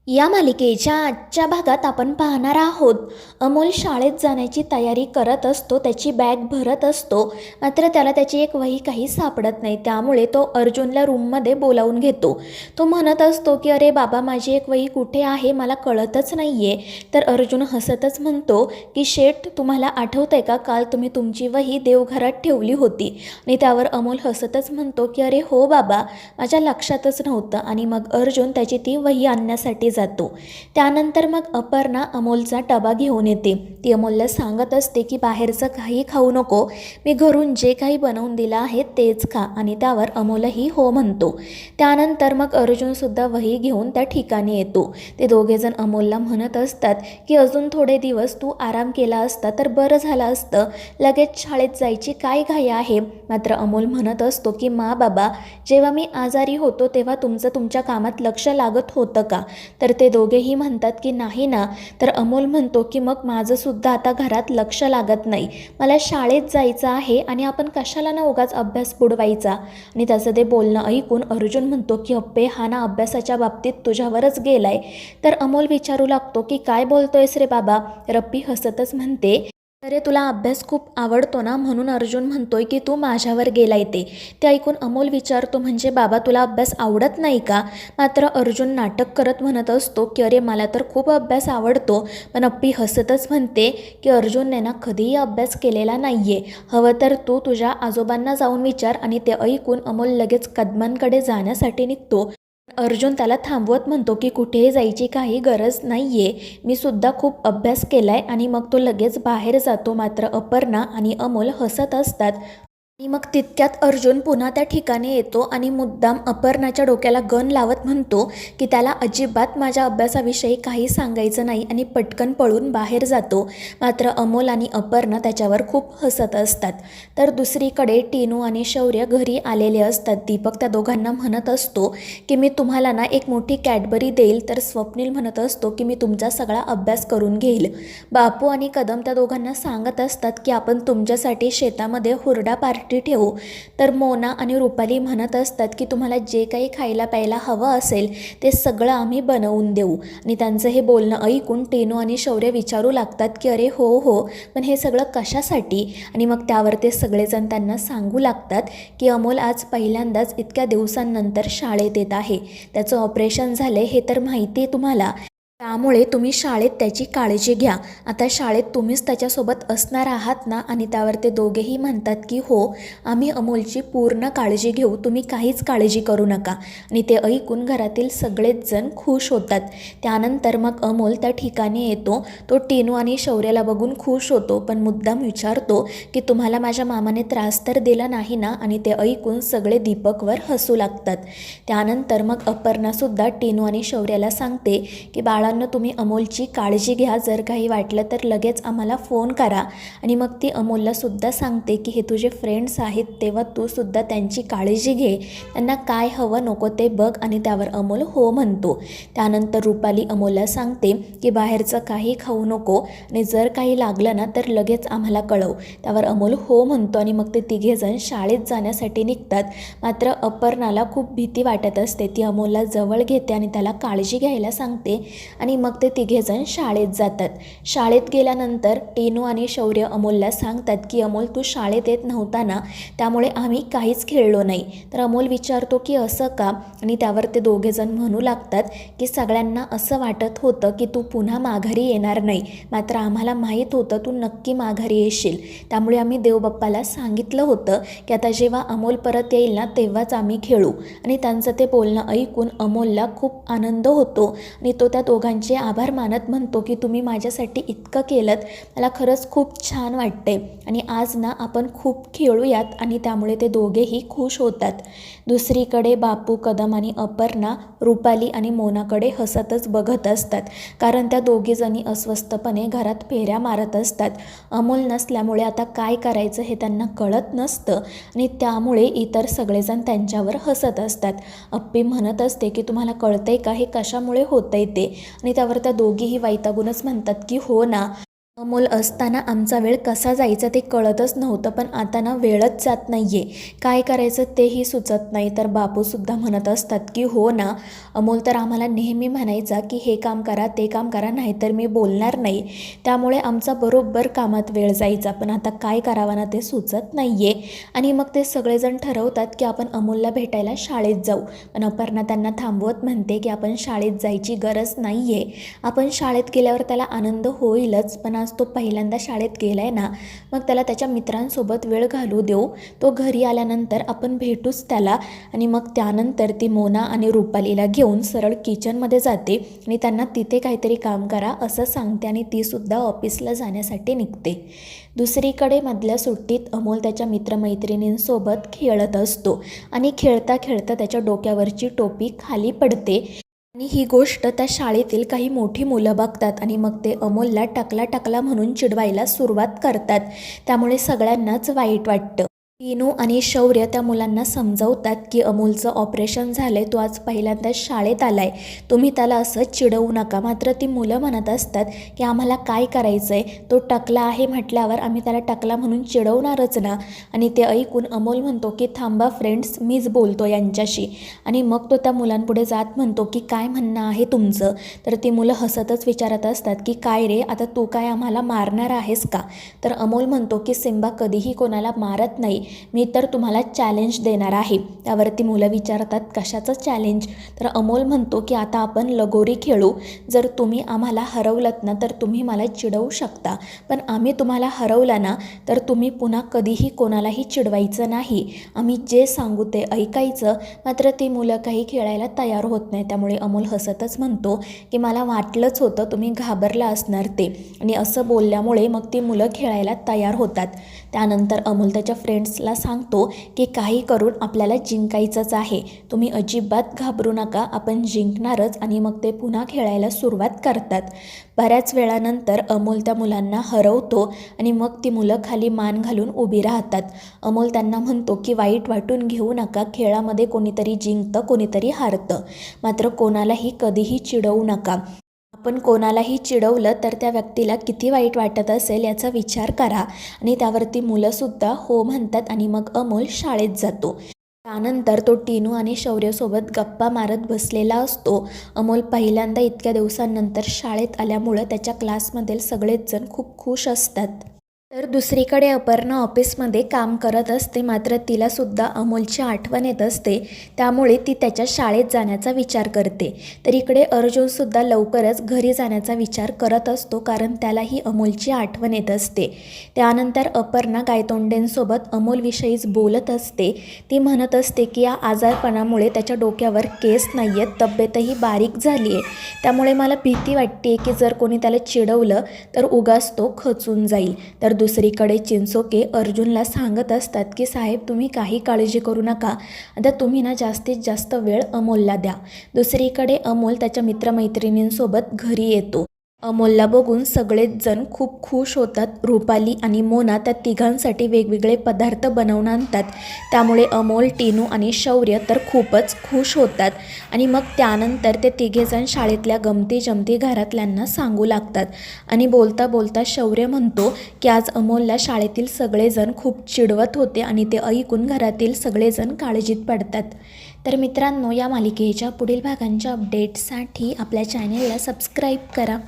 या मालिकेच्या आजच्या भागात आपण पाहणार आहोत अमोल शाळेत जाण्याची तयारी करत असतो, त्याची बॅग भरत असतो. मात्र त्याला त्याची एक वही काही सापडत नाही. त्यामुळे तो अर्जुनला रूममध्ये बोलावून घेतो. तो म्हणत असतो की अरे बाबा, माझी एक वही कुठे आहे, मला कळतच नाही आहे. तर अर्जुन हसतच म्हणतो की शेठ, तुम्हाला आठवतं आहे का, काल तुम्ही तुमची वही देवघरात ठेवली होती. आणि त्यावर अमोल हसतच म्हणतो की अरे हो बाबा, माझ्या लक्षातच नव्हतं. आणि मग अर्जुन त्याची ती वही आणण्यासाठी जातो. त्यानंतर मग अपर्णा अमोलचा डबा घेऊन येते. ती अमोलला सांगत असते की बाहेरचं काही खाऊ नको, मी घरून जे काही बनवून दिलं आहे तेच खा. आणि त्यावर अमोलही हो म्हणतो. त्यानंतर मग अर्जुनसुद्धा वही घेऊन त्या ठिकाणी येतो. ते दोघेजण अमोलला म्हणत असतात की अजून थोडे दिवस तू आराम केला असता तर बरं झालं असतं, लगेच शाळेत जायची काय घाई आहे. मात्र अमोल म्हणत असतो की मा बाबा, जेव्हा मी आजारी होतो तेव्हा तुमच्या कामात लक्ष लागत होतं का. तर ते दोघेही म्हणतात की नाही ना. तर अमोल म्हणतो की मग माझंसुद्धा आता घरात लक्ष लागत नाही, मला शाळेत जायचं आहे आणि आपण कशाला ना उगाच अभ्यास बुडवायचा. आणि त्याचं ते बोलणं ऐकून अर्जुन म्हणतो की अप्पे, हा ना अभ्यासाच्या बाबतीत तुझ्यावरच गेलाय. तर अमोल विचारू लागतो की काय बोलतोयस रे बाबा. रप्पी हसतच म्हणते, अरे तुला अभ्यास खूप आवडतो ना, म्हणून अर्जुन म्हणतोय की तू माझ्यावर गेलाय. ते ऐकून अमोल विचारतो, म्हणजे बाबा तुला अभ्यास आवडत नाही का. मात्र अर्जुन नाटक करत म्हणत असतो की अरे मला तर खूप अभ्यास आवडतो. पण अप्पी हसतच म्हणते की अर्जुनने ना कधीही अभ्यास केलेला नाही आहे, हवं तर तू तुझ्या आजोबांना जाऊन विचार. आणि ते ऐकून अमोल लगेच कदमांकडे जाण्यासाठी निघतो. अर्जुन त्याला थांबवत म्हणतो की कुठेही जायची काही गरज नाही आहे, मी सुद्धा खूप अभ्यास केला आहे. आणि मग तो लगेच बाहेर जातो. मात्र अपर्णा आणि अमोल हसत असतात. आणि मग तितक्यात अर्जुन पुन्हा त्या ठिकाणी येतो आणि मुद्दाम अपर्णाच्या डोक्याला गन लावत म्हणतो की त्याला अजिबात माझ्या अभ्यासाविषयी काही सांगायचं नाही, आणि पटकन पळून बाहेर जातो. मात्र अमोल आणि अपर्णा त्याच्यावर खूप हसत असतात. तर दुसरीकडे टीनू आणि शौर्य घरी आलेले असतात. दीपक त्या दोघांना म्हणत असतो की मी तुम्हाला ना एक मोठी कॅडबरी देईल. तर स्वप्नील म्हणत असतो की मी तुमचा सगळा अभ्यास करून घेईल. बापू आणि कदम त्या दोघांना सांगत असतात की आपण तुमच्यासाठी शेतामध्ये हुरडा पार्टी ठेवू. तर मोना आणि रुपाली म्हणत असतात की तुम्हाला जे काही खायला प्यायला हवं असेल ते सगळं आम्ही बनवून देऊ. आणि त्यांचं हे बोलणं ऐकून टेनू आणि शौर्य विचारू लागतात की अरे हो हो, पण हे सगळं कशासाठी. आणि मग त्यावर ते सगळेजण त्यांना सांगू लागतात की अमोल आज पहिल्यांदाच इतक्या दिवसांनंतर शाळेत येत आहे, त्याचं ऑपरेशन झालं हे तर माहिती आहे तुम्हाला, त्यामुळे तुम्ही शाळेत त्याची काळजी घ्या. आता शाळेत तुम्हीच त्याच्यासोबत असणार आहात ना. आणि त्यावर ते दोघेही म्हणतात की हो, आम्ही अमोलची पूर्ण काळजी घेऊ, तुम्ही काहीच काळजी करू नका. आणि ते ऐकून घरातील सगळेच जण खुश होतात. त्यानंतर मग अमोल त्या ठिकाणी येतो. तो टीनू आणि शौर्याला बघून खुश होतो, पण मुद्दाम विचारतो की तुम्हाला माझ्या मामाने त्रास तर दिला नाही ना. आणि ते ऐकून सगळे दीपकवर हसू लागतात. त्यानंतर मग अपर्णासुद्धा टीनू आणि शौर्याला सांगते की बाळा, तुम्ही अमोलची काळजी घ्या, जर काही वाटलं तर लगेच आम्हाला फोन करा. आणि मग ती अमोलला सुद्धा सांगते की हे तुझे फ्रेंड्स आहेत, तेव्हा तू सुद्धा त्यांची काळजी घे, त्यांना काय हवं नको ते बघ. आणि त्यावर अमोल हो म्हणतो. त्यानंतर रुपाली अमोलला सांगते की बाहेरचं काही खाऊ नको, आणि जर काही लागलं ना तर लगेच आम्हाला कळव. त्यावर अमोल हो म्हणतो. आणि मग ते तिघेजण शाळेत जाण्यासाठी निघतात. मात्र अपर्णाला खूप भीती वाटत असते. ती अमोलला जवळ घेते आणि त्याला काळजी घ्यायला सांगते. आणि मग ते तिघेजण शाळेत जातात. शाळेत गेल्यानंतर टीनू आणि शौर्य अमोलला सांगतात की अमोल, तू शाळेत येत नव्हता ना, त्यामुळे आम्ही काहीच खेळलो नाही. तर अमोल विचारतो की असं का. आणि त्यावर ते दोघेजण म्हणू लागतात की सगळ्यांना असं वाटत होतं की तू पुन्हा माघारी येणार नाही, मात्र आम्हाला माहीत होतं तू नक्की माघारी येशील. त्यामुळे आम्ही देवबाप्पाला सांगितलं होतं की आता जेव्हा अमोल परत येईल ना तेव्हाच आम्ही खेळू. आणि त्यांचं ते बोलणं ऐकून अमोलला खूप आनंद होतो. आणि तो त्या दोघांचे आभार मानत म्हणतो की तुम्ही माझ्यासाठी इतकं केलं, मला खरंच खूप छान वाटते. आणि आज ना आपण खूप खेळूयात. आणि त्यामुळे ते दोघेही खुश होतात. दुसरीकडे बापू, कदम आणि अपर्णा रुपाली आणि मोनाकडे हसतच बघत असतात, कारण त्या दोघीजणी अस्वस्थपणे घरात फेऱ्या मारत असतात. अमोल नसल्यामुळे आता काय करायचं हे त्यांना कळत नसतं, आणि त्यामुळे इतर सगळेजण त्यांच्यावर हसत असतात. अप्पी म्हणत असते की तुम्हाला कळतंय का हे कशामुळे होतंय ते. आणि त्यावर त्या दोघीही वैतागूनच म्हणतात की हो ना. अमोल असताना आमचा वेळ कसा जायचा ते कळतच नव्हतं, पण आता ना वेळच जात नाही आहे. काय करायचं तेही सुचत नाही. तर बापूसुद्धा म्हणत असतात की हो ना, अमोल तर आम्हाला नेहमी म्हणायचा की हे काम करा, ते काम करा, नाहीतर मी बोलणार नाही. त्यामुळे आमचा बरोबर कामात वेळ जायचा. पण आता काय करावं ना ते सुचत नाही आहे. आणि मग ते सगळेजण ठरवतात की आपण अमोलला भेटायला शाळेत जाऊ. पण अपर्णा त्यांना थांबवत म्हणते की आपण शाळेत जायची गरज नाही आहे. आपण शाळेत गेल्यावर त्याला आनंद होईलच, पण आज तो पहिल्यांदा शाळेत गेलाय ना, मग त्याला त्याच्या मित्रांसोबत वेळ घालू देऊ. तो घरी आल्यानंतर आपण भेटूच त्याला. आणि मग त्यानंतर ती मोना आणि रुपालीला घेऊन सरळ किचनमध्ये जाते आणि त्यांना तिथे काहीतरी काम करा असं सांगते आणि तीसुद्धा ऑफिसला जाण्यासाठी निघते. दुसरीकडे मधल्या सुट्टीत अमोल त्याच्या मित्रमैत्रिणींसोबत खेळत असतो आणि खेळता खेळता त्याच्या डोक्यावरची टोपी खाली पडते. आणि ही गोष्ट त्या शाळेतील काही मोठी मुलं बघतात आणि मग ते अमोलला टकला म्हणून चिडवायला सुरुवात करतात. त्यामुळे सगळ्यांनाच वाईट वाटतं. टीनू आणि शौर्य त्या मुलांना समजावतात की अमोलचं ऑपरेशन झालंय, तो आज पहिल्यांदाच शाळेत आलाय, तुम्ही त्याला असं चिडवू नका. मात्र ती मुलं म्हणत असतात की आम्हाला काय करायचंय, तो टकला आहे म्हटल्यावर आम्ही त्याला टकला म्हणून चिडवणारच ना. आणि ते ऐकून अमोल म्हणतो की थांबा फ्रेंड्स, मीच बोलतो यांच्याशी. आणि मग तो त्या मुलांपुढे जात म्हणतो की काय म्हणणं आहे तुमचं. तर ती मुलं हसतच विचारत असतात की काय रे, आता तू काय आम्हाला मारणार आहेस का. तर अमोल म्हणतो की सिम्बा कधीही कोणाला मारत नाही, मी तर तुम्हाला चॅलेंज देणार आहे. त्यावरती मुलं विचारतात कशाचं चॅलेंज. तर अमोल म्हणतो की आता आपण लगोरी खेळू, जर तुम्ही आम्हाला हरवलत ना तर तुम्ही मला चिडवू शकता, पण आम्ही तुम्हाला हरवला ना तर तुम्ही पुन्हा कधीही कोणालाही चिडवायचं नाही, आम्ही जे सांगू ते ऐकायचं. मात्र ती मुलं काही खेळायला तयार होत नाही. त्यामुळे अमोल हसतच म्हणतो की मला वाटलंच होतं तुम्ही घाबरला असणार ते. आणि असं बोलल्यामुळे मग ती मुलं खेळायला तयार होतात. त्यानंतर अमोल त्याच्या फ्रेंड्सला सांगतो की काही करून आपल्याला जिंकायचंच आहे, तुम्ही अजिबात घाबरू नका, आपण जिंकणारच. आणि मग ते पुन्हा खेळायला सुरुवात करतात. बऱ्याच वेळानंतर अमोल त्या मुलांना हरवतो आणि मग ती मुलं खाली मान घालून उभी राहतात. अमोल त्यांना म्हणतो की वाईट वाटून घेऊ नका, खेळामध्ये कोणीतरी जिंकतं कोणीतरी हारतं, मात्र कोणालाही कधीही चिडवू नका. आपण कोणालाही चिडवलं तर त्या व्यक्तीला किती वाईट वाटत असेल याचा विचार करा. आणि त्यावरती मुलंसुद्धा हो म्हणतात आणि मग अमोल शाळेत जातो. त्यानंतर तो टीनू आणि शौर्यसोबत गप्पा मारत बसलेला असतो. अमोल पहिल्यांदा इतक्या दिवसांनंतर शाळेत आल्यामुळं त्याच्या क्लासमधील सगळेच जण खूप खुश असतात. तर दुसरीकडे अपर्णा ऑफिसमध्ये काम करत असते, मात्र तिलासुद्धा अमोलची आठवण येत असते. त्यामुळे ती त्याच्या शाळेत जाण्याचा विचार करते. तर इकडे अर्जुनसुद्धा लवकरच घरी जाण्याचा विचार करत असतो, कारण त्यालाही अमोलची आठवण येत असते. त्यानंतर अपर्णा गायतोंडेंसोबत अमोलविषयीच बोलत असते. ती म्हणत असते की या आजारपणामुळे त्याच्या डोक्यावर केस नाही आहेत, तब्येतही बारीक झाली आहे. त्यामुळे मला भीती वाटते की जर कोणी त्याला चिडवलं तर उगाच तो खचून जाईल. तर दुसरीकडे चिंचोके अर्जुनला सांगत असतात की साहेब तुम्ही काही काळजी करू नका, आता तुम्ही ना जास्तीत जास्त वेळ अमोलला द्या. दुसरीकडे अमोल त्याच्या मित्रमैत्रिणींसोबत घरी येतो. अमोलला बघून सगळेच जण खूप खुश होतात. रुपाली आणि मोना त्या तिघांसाठी वेगवेगळे पदार्थ बनवून आणतात. त्यामुळे अमोल, टीनू आणि शौर्य तर खूपच खुश होतात. आणि मग त्यानंतर ते तिघेजण शाळेतल्या गमती जमती घरातल्यांना सांगू लागतात. आणि बोलता बोलता शौर्य म्हणतो की आज अमोलला शाळेतील सगळेजण खूप चिडवत होते आणि ते ऐकून घरातील सगळेजण काळजीत पडतात. तर मित्रांनो, या मालिकेच्या पुढील भागांच्या अपडेट्ससाठी आपल्या चॅनेलला सबस्क्राईब करा.